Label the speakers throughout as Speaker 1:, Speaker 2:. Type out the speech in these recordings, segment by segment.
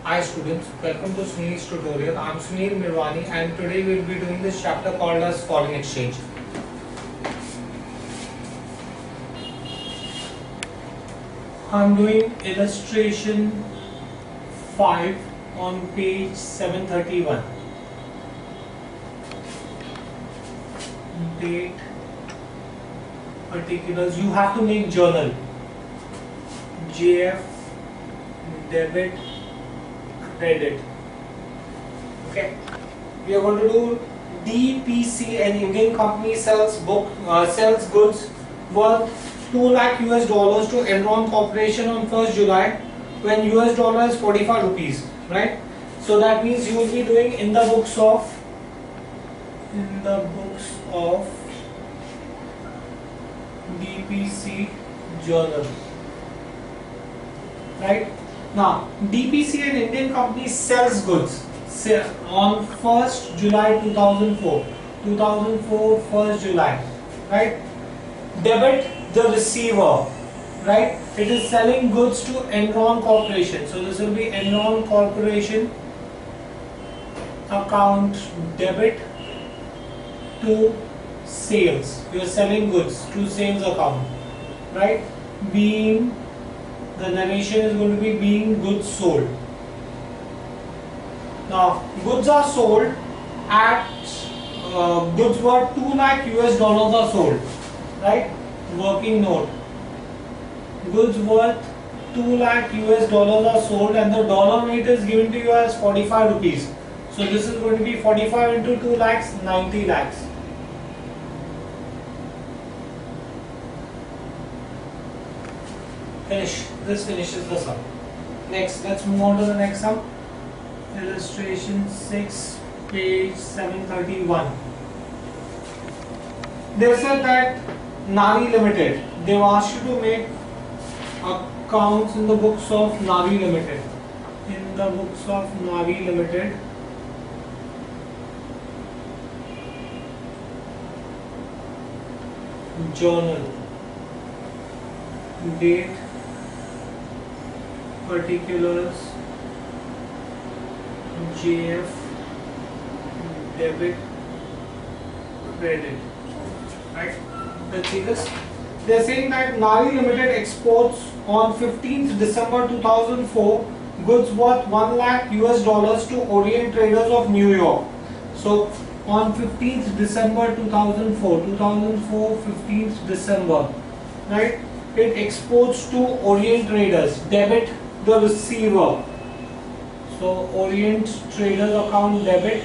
Speaker 1: Hi students, welcome to Sunil's tutorial. I'm Sunil Mirwani and today we'll be doing this chapter called as foreign exchange. I'm doing illustration 5 on page 731. Date, particulars, you have to make journal. JF, debit, credit. Okay, we are going to do DPC, an Indian company sells goods worth 2 lakh US dollars to Enron Corporation on 1st July when US dollar is 45 rupees, right? So that means you will be doing in the books of DPC journal, right? Now, DPC, an Indian company, sells goods on 1st July 2004, 1st July, right? Debit the receiver, right? It is selling goods to Enron Corporation. So this will be Enron Corporation account debit to sales. You are selling goods to sales account, right? Being the narration is going to be being goods sold. Now, goods are sold at goods worth 2 lakh US dollars are sold, right? Working note. Goods worth 2 lakh US dollars are sold and the dollar rate is given to you as 45 rupees. So this is going to be 45 into 2 lakhs, 90 lakhs. Finish. This finishes the sum. Next, let's move on to the next sum. Illustration 6, page 731. They said that Nari Limited, they've asked you to make accounts in the books of Nari Limited. In the books of Nari Limited. Journal. Date. Particulars, JF, debit, credit, right? Let's see this. They are saying that Nari Limited exports on 15th December 2004 goods worth 1 lakh US dollars to Orient Traders of New York. So on 15th December 2004, 15th December, right? It exports to Orient Traders, debit the receiver. So Orient Traders account debit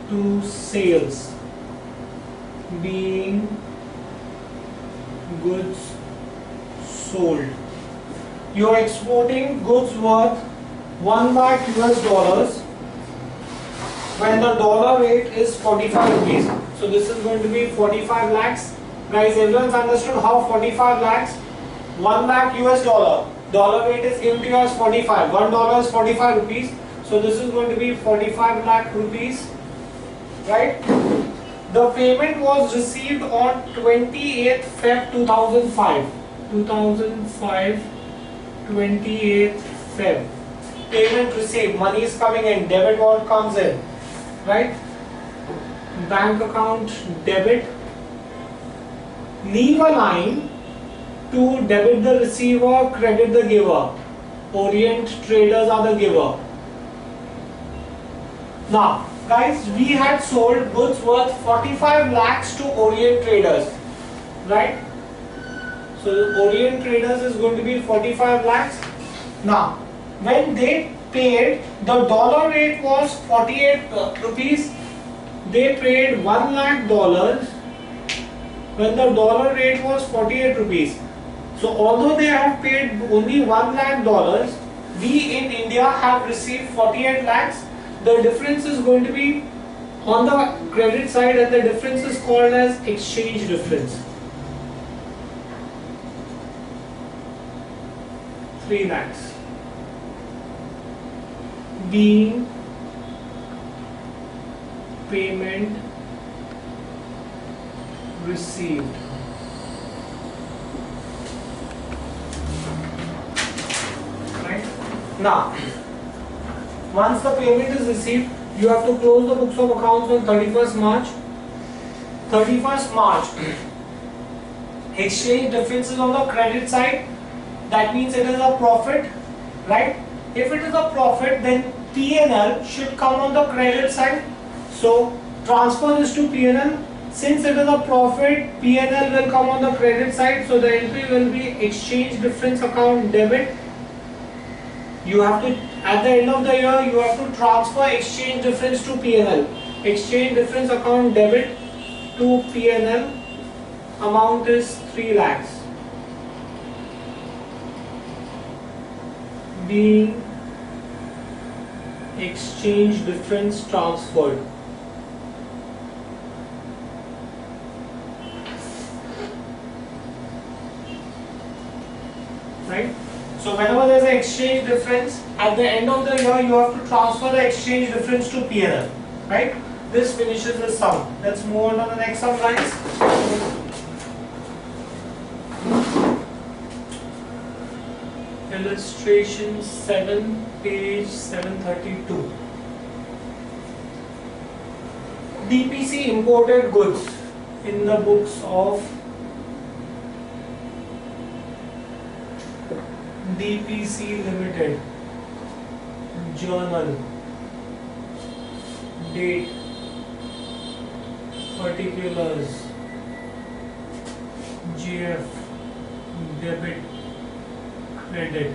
Speaker 1: to sales, being goods sold. You are exporting goods worth 1 lakh US dollars when the dollar rate is 45 rupees. So this is going to be 45 lakhs. Guys, everyone's understood how 45 lakhs, 1 lakh US dollar. Dollar rate is given to you as 45. $1 is 45 rupees. So this is going to be 45 lakh rupees, right? The payment was received on 28th Feb 2005. 28th Feb. Payment received. Money is coming in. Debit wallet comes in, right? Bank account debit. Leave a line to debit the receiver, credit the giver. Orient Traders are the giver. Now, guys, we had sold goods worth 45 lakhs to Orient Traders, right? So Orient Traders is going to be 45 lakhs. Now, when they paid, the dollar rate was 48 rupees. They paid 1 lakh dollars when the dollar rate was 48 rupees. So although they have paid only 1 lakh dollars, we in India have received 48 lakhs. The difference is going to be on the credit side and the difference is called as exchange difference. 3 lakhs. Being payment received. Now, once the payment is received, you have to close the books of accounts on 31st March. 31st March, exchange difference is on the credit side. That means it is a profit, right? If it is a profit, then P&L should come on the credit side. So transfer this to P&L. Since it is a profit, P&L will come on the credit side. So the entry will be exchange difference account debit. You have to, at the end of the year, you have to transfer exchange difference to P&L. Exchange difference account debit to P&L. Amount is 3 lakhs. Being exchange difference transferred. Right? So whenever there is an exchange difference, at the end of the year you have to transfer the exchange difference to P&L. Right? This finishes the sum. Let's move on to the next sum, guys. Illustration 7, page 732. DPC imported goods in the books of DPC Limited. Journal. Date. Particulars. GF. Debit. Credit.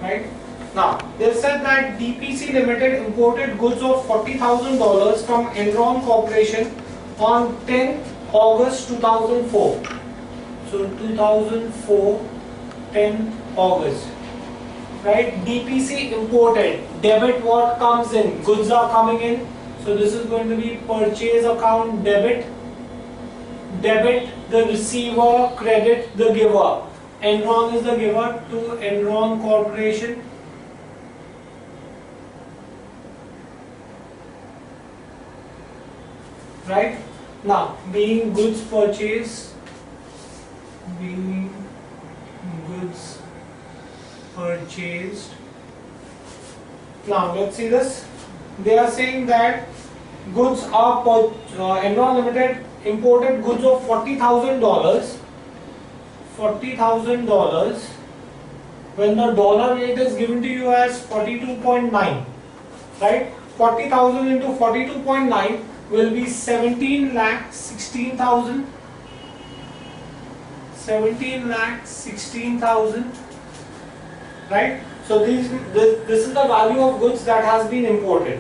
Speaker 1: Right? Now, they said that DPC Limited imported goods of $40,000 from Enron Corporation on 10th August 2004. So 2004, 10th August. Right? DPC imported. Debit what comes in? Goods are coming in. So this is going to be purchase account debit. Debit the receiver, credit the giver. Enron is the giver to Enron Corporation. Right? Now, being goods purchased, being goods purchased. Now, let's see this. They are saying that goods are Enron Limited imported goods of $40,000. $40,000 when the dollar rate is given to you as 42.9, right? 40,000 into 42.9 will be 17,16,000. 17,16,000, right? So this is the value of goods that has been imported.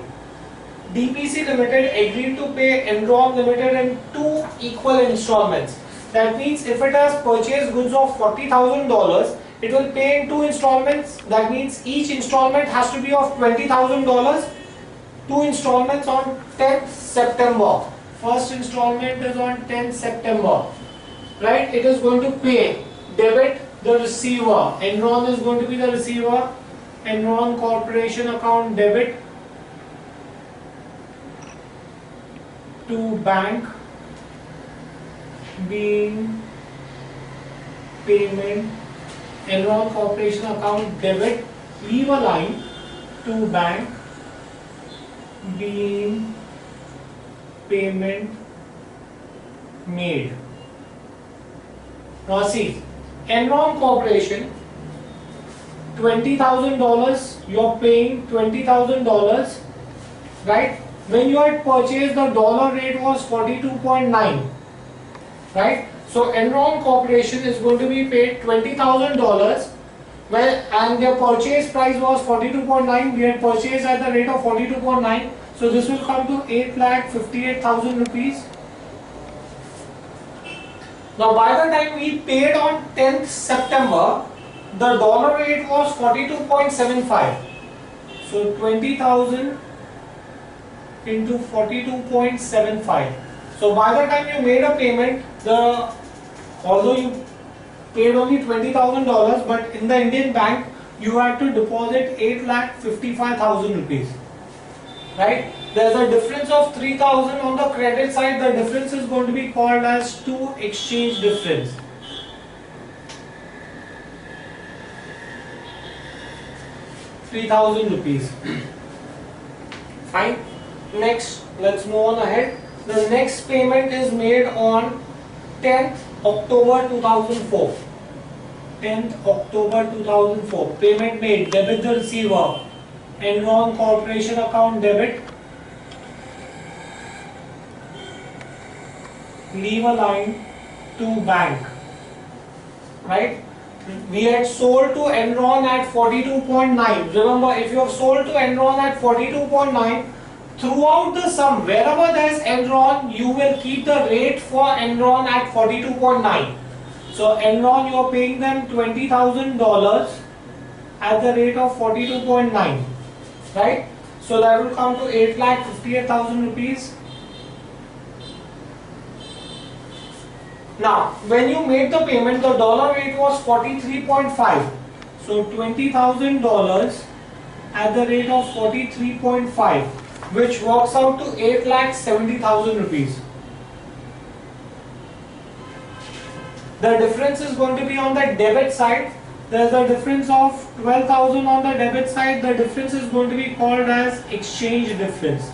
Speaker 1: DPC Limited agreed to pay Enron Limited in 2 equal installments. That means if it has purchased goods of $40,000, it will pay in 2 installments. That means each installment has to be of $20,000. 2 installments on 10th September. First installment is on 10th September. Right? It is going to pay debit the receiver. Enron is going to be the receiver. Enron Corporation account debit to bank. Being payment. Enron Corporation account debit, leave a line to bank. Being payment made. Now see, Enron Corporation, $20,000, you're paying $20,000, right? When you had purchased, the dollar rate was 42.9. Right? So Enron Corporation is going to be paid $20,000, and their purchase price was 42.9. We had purchased at the rate of 42.9. So this will come to 8,58,000 rupees. Now by the time we paid on 10th September, the dollar rate was 42.75. So 20,000 into 42.75. So by the time you made a payment, although you paid only $20,000, but in the Indian bank you had to deposit 8,55,000 rupees. Right? There's a difference of 3,000 on the credit side. The difference is going to be called as to exchange difference. 3,000 rupees. Fine. Next, let's move on ahead. The next payment is made on 10th October 2004. 10th October 2004. Payment made. Debit the receiver. Enron Corporation account debit. Leave a line to bank. Right? We had sold to Enron at 42.9. Remember, if you have sold to Enron at 42.9, throughout the sum, wherever there is Enron, you will keep the rate for Enron at 42.9. So Enron, you are paying them $20,000 at the rate of 42.9, right? So that will come to 8,58,000 rupees. Now, when you made the payment, the dollar rate was 43.5. So $20,000 at the rate of 43.5, which works out to 8,70,000 rupees. The difference is going to be on the debit side. There is a difference of 12,000 on the debit side. The difference is going to be called as exchange difference.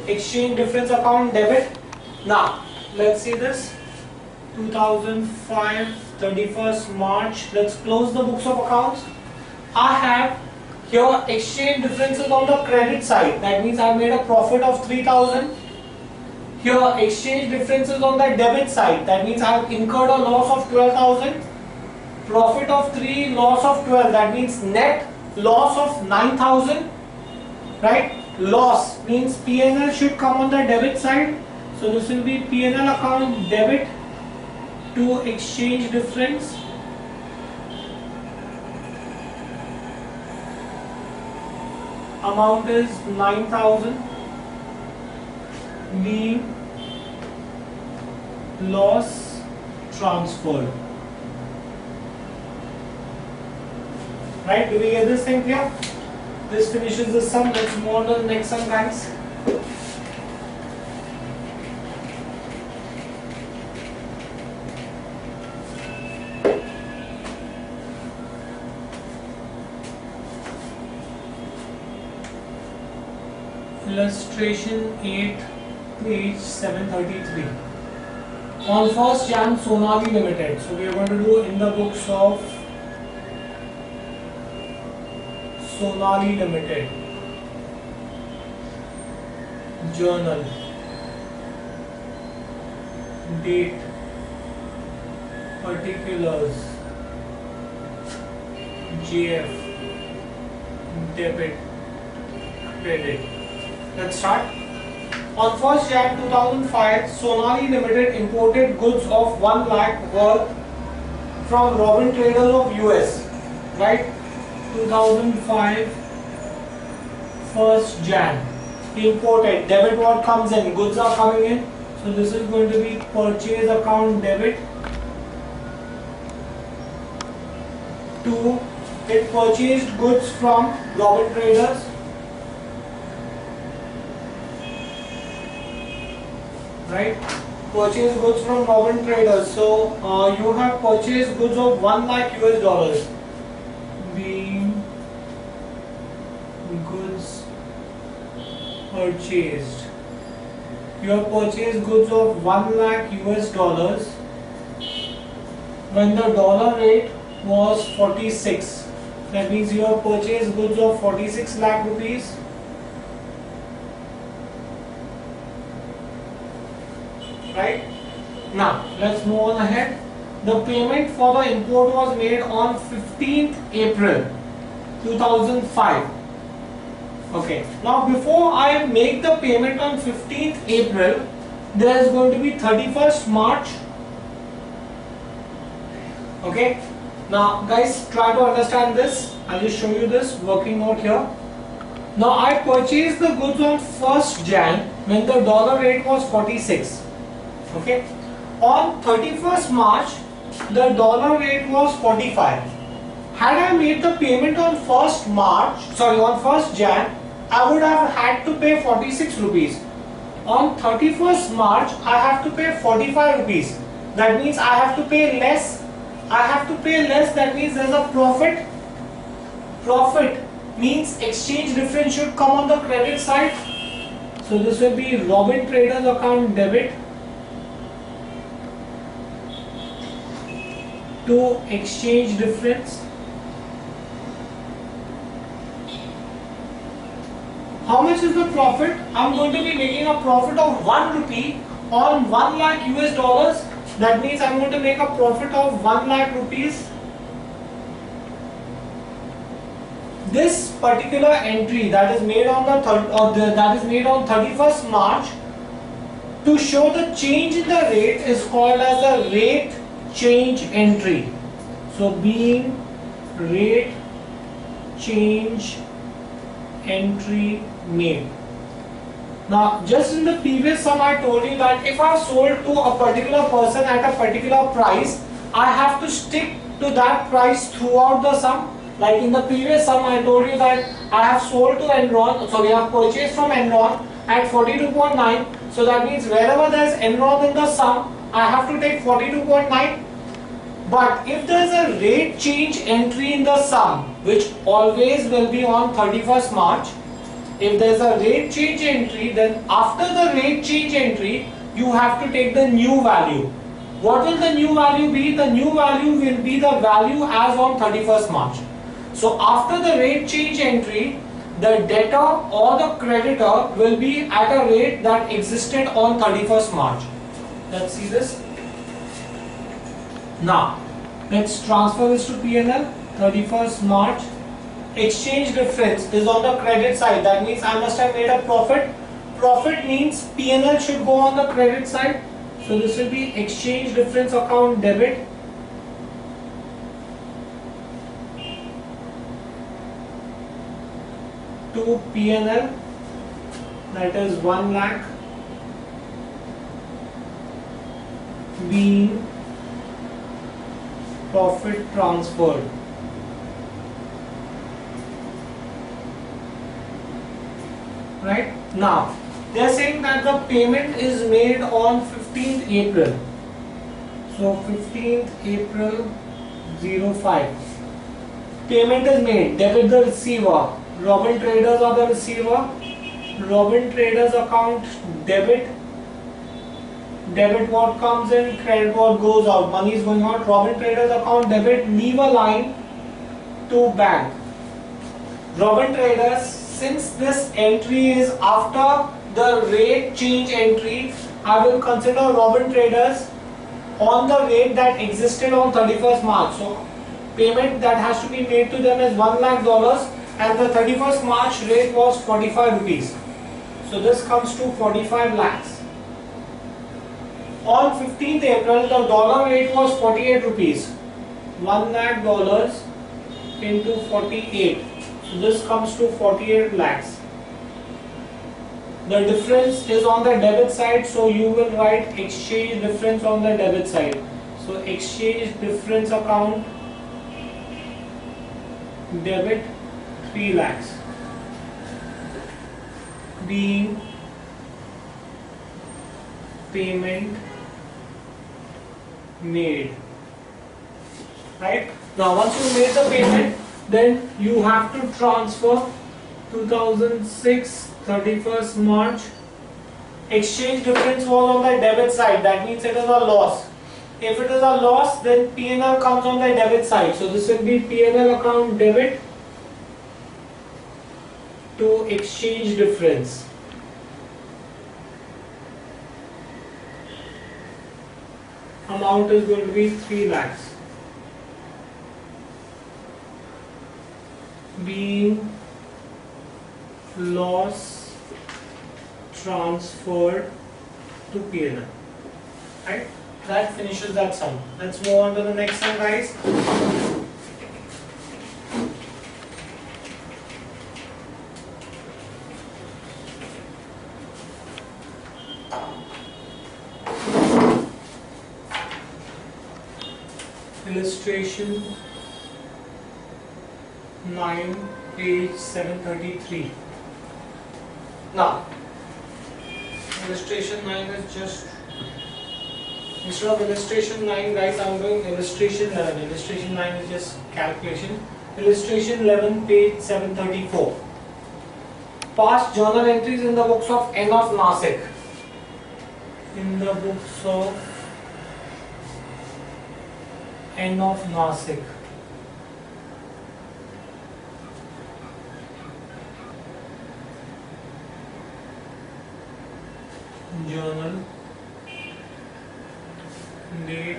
Speaker 1: Exchange difference account debit. Now, let's see this. 2005, 31st March. Let's close the books of accounts. I have here exchange differences on the credit side. That means I made a profit of 3,000. Here exchange differences on the debit side. That means I have incurred a loss of 12,000. Profit of 3, loss of 12. That means net loss of 9,000. Right? Loss means P&L should come on the debit side. So this will be P&L account debit to exchange difference. Amount is 9,000 being loss transferred. Right? Do we get this thing here? This finishes the sum. Let's move on to the next sum, guys. Illustration 8, page 733. On 1st Jan, Sonali Limited. So we are going to do in the books of Sonali Limited. Journal. Date. Particulars. JF. Debit. Credit. Let's start. On 1st Jan 2005, Sonali Limited imported goods of 1 lakh worth from Robin Traders of US. Right? 2005, 1st Jan. Imported. Debit what comes in? Goods are coming in. So this is going to be purchase account debit. To it purchased goods from Robin Traders. Right? Purchase goods from Robin Traders. So you have purchased goods of 1 lakh US dollars. Being goods purchased. You have purchased goods of 1 lakh US dollars when the dollar rate was 46. That means you have purchased goods of 46 lakh rupees. Right? Now, let's move on ahead. The payment for the import was made on 15th April 2005. Okay. Now, before I make the payment on 15th April, there is going to be 31st March. Okay. Now, guys, try to understand this. I'll just show you this working out here. Now, I purchased the goods on 1st Jan when the dollar rate was 46. Okay. On 31st March, the dollar rate was 45. Had I made the payment on 1st Jan, I would have had to pay 46 rupees. On 31st March, I have to pay 45 rupees. that means I have to pay less. That means there's a profit. Profit means exchange difference should come on the credit side. So this will be Robin Traders account debit to exchange difference. How much is the profit? I'm going to be making a profit of 1 rupee on 1 lakh US dollars. That means I'm going to make a profit of 1 lakh rupees. This particular entry that is made on that is made on 31st March to show the change in the rate is called as the rate change entry. So being rate change entry made. Now just in the previous sum I told you that if I sold to a particular person at a particular price, I have to stick to that price throughout the sum. Like in the previous sum I told you that I have sold to Enron, sorry I have purchased from Enron at 42.9. So that means wherever there is Enron in the sum, I have to take 42.9. But if there is a rate change entry in the sum, which always will be on 31st March, if there is a rate change entry, then after the rate change entry, you have to take the new value. What will the new value be? The new value will be the value as on 31st March. So after the rate change entry, the debtor or the creditor will be at a rate that existed on 31st March. Let's see this. Now, let's transfer this to P&L. 31st March. Exchange difference is on the credit side. That means I must have made a profit. Profit means P&L should go on the credit side. So this will be exchange difference account debit. To P&L, that is 1 lakh being profit transferred. Right? Now, they are saying that the payment is made on 15th April. So 15th April 05. Payment is made. Debit the receiver. Robin Traders are the receiver. Robin Traders account debit. Debit what comes in, credit what goes out. Money is going out. Robin Traders account debit. Leave a line to bank. Robin Traders, since this entry is after the rate change entry, I will consider Robin Traders on the rate that existed on 31st March. So payment that has to be made to them is $1 lakh. And the 31st March rate was 45 rupees. So this comes to 45 lakhs. On 15th April, the dollar rate was 48 rupees. $1 lakh into 48. So this comes to 48 lakhs. The difference is on the debit side, so you will write exchange difference on the debit side. So exchange difference account debit 3 lakhs being payment made. Right? Now once you made the payment, then you have to transfer 2006 31st March. Exchange difference was on the debit side, that means it is a loss. If it is a loss, then P&L comes on the debit side. So this will be P&L account debit to exchange difference. Amount is going to be 3 lakhs. Being loss transferred to P&L. Right? That finishes that sum. Let's move on to the next sum, guys. Illustration 9, page 733. Now, illustration 9 is just Instead of illustration 9, guys, I'm doing illustration 11. Illustration 9 is just calculation. Illustration 11, page 734. Past journal entries in the books of N of Nasik. In the books of N of Nasik. Journal, date,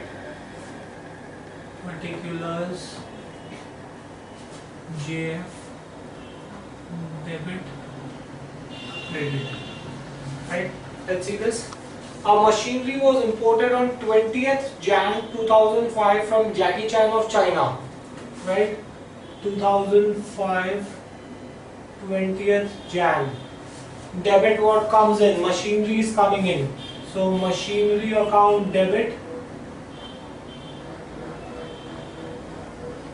Speaker 1: particulars, JF, debit, credit. Right? Let's see this. A machinery was imported on 20th Jan 2005 from Jackie Chan of China. Right? 2005, 20th Jan. Debit what comes in, machinery is coming in. So machinery account debit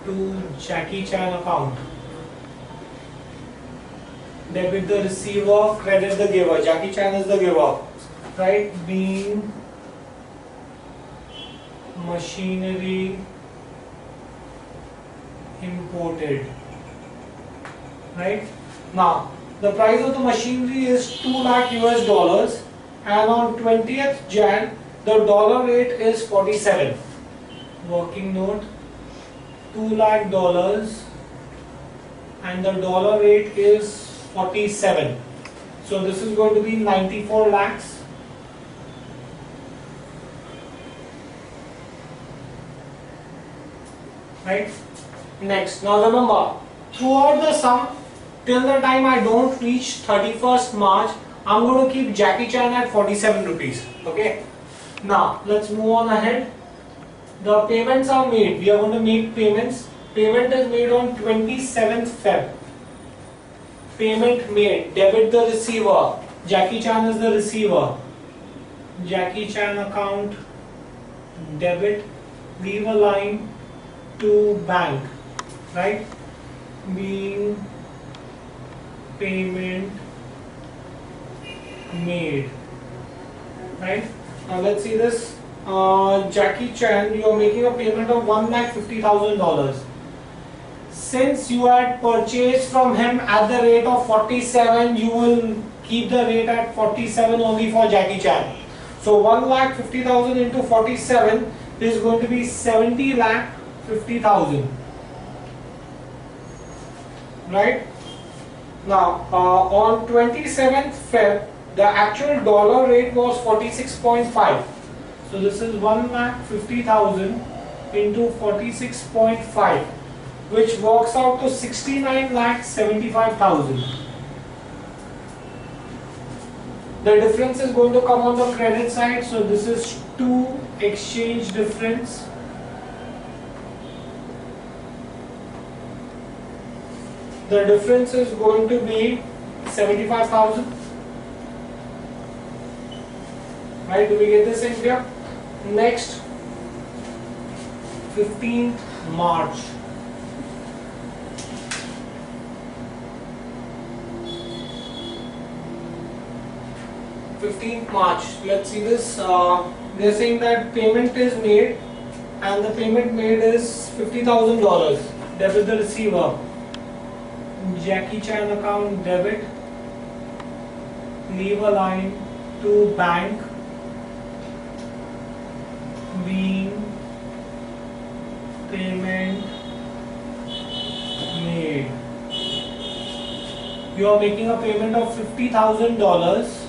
Speaker 1: to Jackie Chan account. Debit the receiver, credit the giver. Jackie Chan is the giver. Right? Being machinery imported. Right? Now the price of the machinery is 2 lakh US dollars, and on 20th Jan the dollar rate is 47. Working note, 2 lakh dollars and the dollar rate is 47. So this is going to be 94 lakhs. Right? Next, now remember, throughout the sum, till the time I don't reach 31st March, I'm going to keep Jackie Chan at 47 rupees. Okay. Now let's move on ahead. The payments are made. We are going to make payments. Payment is made on 27th Feb. Payment made. Debit the receiver. Jackie Chan is the receiver. Jackie Chan account debit. Leave a line to bank. Right. Being payment made. Right? Now let's see this. Jackie Chan, you are making a payment of $1,50,000. Since you had purchased from him at the rate of 47, you will keep the rate at 47 only for Jackie Chan. So 1,50,000 into 47 is going to be 70,50,000. Right? Now, on 27th Feb, the actual dollar rate was 46.5. So this is 1,50,000 into 46.5, which works out to 69,75,000. The difference is going to come on the credit side. So this is to exchange difference. The difference is going to be 75,000. Right? Do we get this in here? Next, 15th March. 15th March. Let's see this. They're saying that payment is made, and the payment made is $50,000. Debit the receiver. Jackie Chan account debit. Leave a line to bank. Being payment made. You are making a payment of $50,000.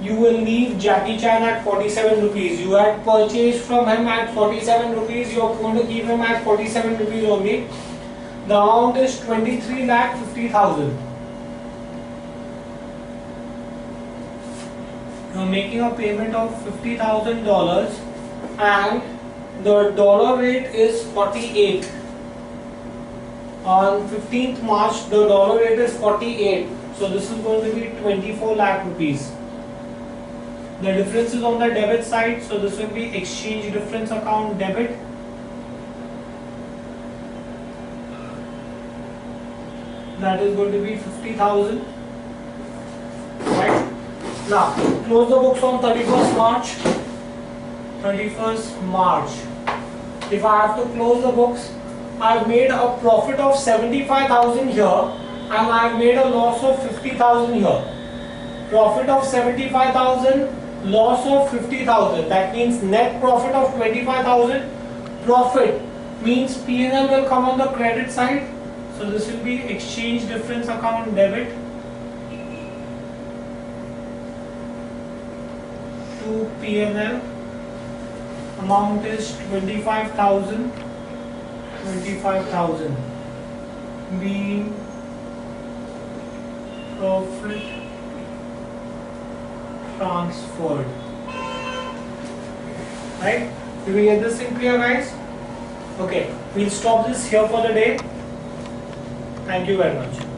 Speaker 1: You will leave Jackie Chan at 47 rupees. You had purchased from him at 47 rupees. You are going to keep him at 47 rupees only. The amount is 23,50,000. You are making a payment of $50,000 and the dollar rate is 48. On 15th March, the dollar rate is 48. So this is going to be 24 lakh rupees. The difference is on the debit side, so this will be exchange difference account debit. That is going to be 50,000. Right? Now, close the books on 31st March. 31st March. If I have to close the books, I've made a profit of 75,000 here and I've made a loss of 50,000 here. Profit of 75,000, loss of 50,000. That means net profit of 25,000. Profit means P&L will come on the credit side. So this will be exchange difference account debit to P&L. Amount is 25,000. 25,000 being profit transferred. Right? Did we get this in clear, guys? Okay, we'll stop this here for the day. Thank you very much.